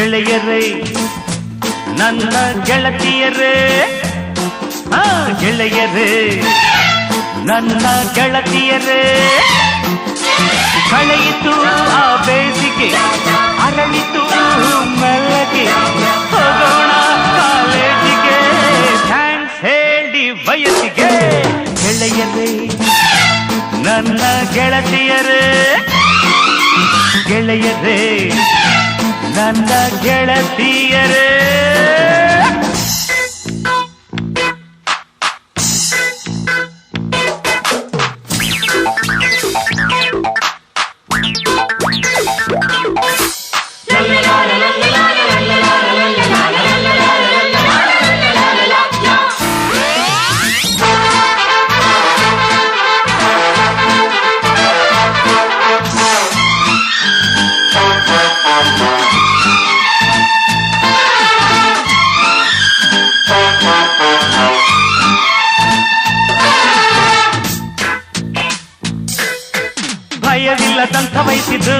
ಗೆಳೆಯರೇ ನನ್ನ ಗೆಳತಿಯರೇ ಗೆಳೆಯರೇ ನನ್ನ ಗೆಳತಿಯರೇ ಕಳೆಯಿತು ಆ ಬೇಸಿಗೆ ಅರಳಿತು ಮೆಲ್ಲಗೆ ಹೋಗೋಣ ಕಾಲೇಜಿಗೆ ಥ್ಯಾಂಕ್ಸ್ ಹೇಳಿ ವಯಸ್ಸಿಗೆ ಗೆಳೆಯರೇ ನನ್ನ ಗೆಳತಿಯರೇ ಗೆಳೆಯರೇ ನನ್ನ ಗೆಳತಿಯರೇ ಭಯವಿಲ್ಲದಂಥ ವಯಸ್ಸಿದ್ದು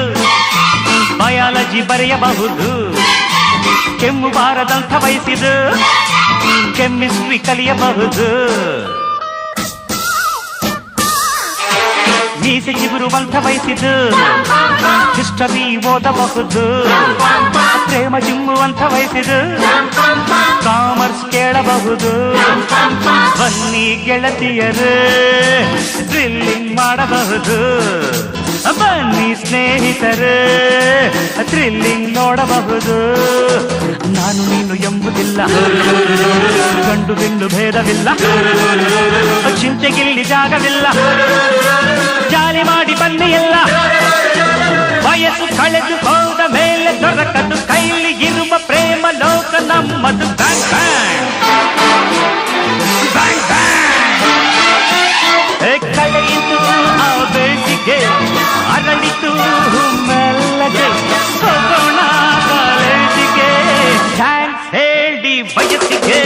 ಬಯಾಲಜಿ ಬರೆಯಬಹುದು ಕೆಮ್ಮು ಬಾರದಂಥ ವಯಸ್ಸಿದ್ದು ಕೆಮಿಸ್ಟ್ರಿ ಕಲಿಯಬಹುದು ಮೀಸೆ ಚಿಗುರುವಂಥ ವಯಸ್ಸಿದ್ದು ಹಿಸ್ಟರಿ ಓದಬಹುದು ಪ್ರೇಮ ಚಿಮ್ಮುವಂಥ ವಯಸ್ಸಿದ್ದು ಕಾಮರ್ಸ್ ಕೇಳಬಹುದು ಬನ್ನಿ ಗೆಳತಿಯರು ಥ್ರಿಲ್ಲಿಂಗ್ ಮಾಡಬಹುದು ಬನ್ನಿ ಸ್ನೇಹಿತರು ಥ್ರಿಲ್ಲಿಂಗ್ ನೋಡಬಹುದು ನಾನು ನೀನು ಎಂಬುದಿಲ್ಲ ಗಂಡು ಹೆಣ್ಣು ಭೇದವಿಲ್ಲ ಚಿಂತೆಗಿಲ್ಲಿ ಜಾಗವಿಲ್ಲ ಜಾಲಿ ಮಾಡಿ ಬನ್ನಿ ಎಲ್ಲ ವಯಸ್ಸು ಕಳೆದು ಹೋದ ಮೇಲೆ ದೊರಕದು ಕೈಲಿ ಇರುವ ಪ್ರೇಮ ಲೋಕ ನಮ್ಮದು ಬ್ಯಾಂಕ್ ಬ್ಯಾಂಕ್ ಕಳೆಯಿತು ಆ ಬೇಸಿಗೆ ಅರಳಿತು ಮೆಲ್ಲಗೆ ಹೋಗೋಣ ಕಾಲೇಜಿಗೆ ಥ್ಯಾಂಕ್ಸ್ ಹೇಳಿ ವಯಸ್ಸಿಗೆ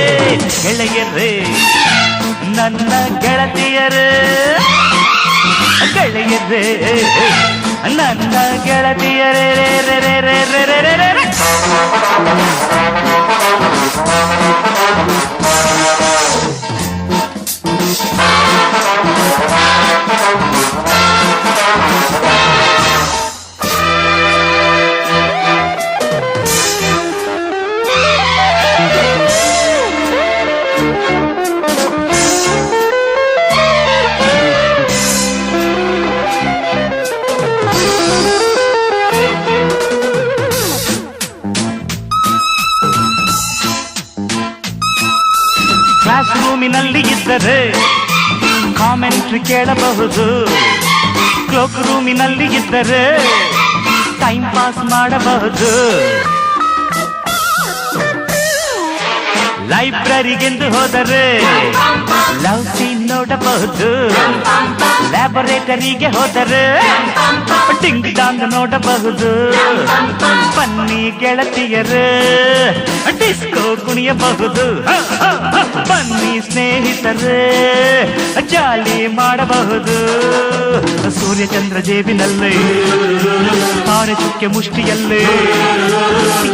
ಗೆಳೆಯರೇ ನನ್ನ ಗೆಳತಿಯರೇ ಗೆಳೆಯರೇ ನನ್ನ ಗೆಳತಿಯರೇ ಕ್ಲಾಸ್ ರೂಮಿನಲ್ಲಿ ಇದ್ದರೆ ಕಾಮೆಂಟ್ರಿ ಕೇಳಬಹುದು ಕ್ಲೋಕ್ ರೂಮಿನಲ್ಲಿ ಇದ್ದರೆ ಟೈಮ್ ಪಾಸ್ ಮಾಡಬಹುದು ಲೈಬ್ರರಿಗೆಂದು ಹೋದರೆ ಲವ್ ಸೀನ್ ನೋಡಬಹುದು ಲ್ಯಾಬೊರೇಟರಿಗೆ ಹೋದರೆ ಟಿಂಗ್ ಡಾಂಗ್ ನೋಡಬಹುದು ಬನ್ನಿ ಗೆಳತಿಯರು ಡಿಸ್ಕೋ ಕುಣಿಯಬಹುದು ಬನ್ನಿ ಸ್ನೇಹಿತರು ಜಾಲಿ ಮಾಡಬಹುದು ಸೂರ್ಯಚಂದ್ರ ಜೇಬಿನಲ್ಲಿ ತಾರೆ ಚುಕ್ಕೆ ಮುಷ್ಟಿಯಲ್ಲಿ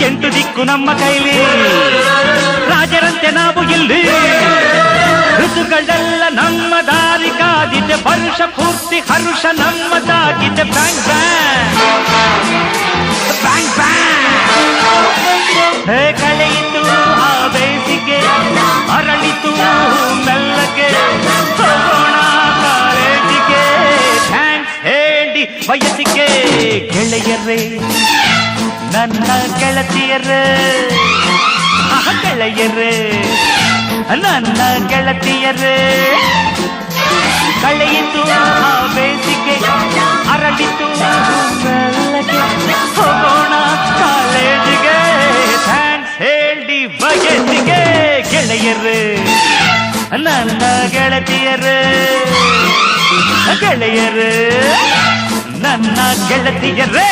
8 ದಿಕ್ಕು ನಮ್ಮ ಕೈಲಿ ರಾಜರಂತೆ ನಾವು ಇಲ್ಲಿ ಋತುಗಳೆಲ್ಲ ನಮ್ಮ ದಾರಿ ಕಾದಿದೆ ವರ್ಷ ಪೂರ್ತಿ ಹರುಷ ನಮ್ಮದಾಗಿದೆ ಬ್ಯಾಂಕ್ ಬ್ಯಾಂಕ್ ಬ್ಯಾಂಕ್ ಕಳೆಯಿತು ಆ ಬೇಸಿಗೆ ಅರಳಿತು ಮೆಲ್ಲಗೆ ಹೋಗೋಣ ಕಾಲೇಜಿಗೆ ಥ್ಯಾಂಕ್ಸ್ ಹೇಳಿ ವಯಸ್ಸಿಗೆ ಗೆಳೆಯರೇ ನನ್ನ ಗೆಳತಿಯರೇ ಗೆಳೆಯರೇ ನನ್ನ ಗೆಳತಿಯರೇ ಕಳೆಯಿತು ಆ ಬೇಸಿಗೆ ಅರಳಿತು ಮೆಲ್ಲಗೆ ಹೋಗೋಣ ಕಾಲೇಜಿಗೆ ಥ್ಯಾಂಕ್ಸ್ ಹೇಳಿ ವಯಸ್ಸಿಗೆ ಗೆಳೆಯರೇ ನನ್ನ ಗೆಳತಿಯರೇ ಗೆಳೆಯರೇ ನನ್ನ ಗೆಳತಿಯರೇ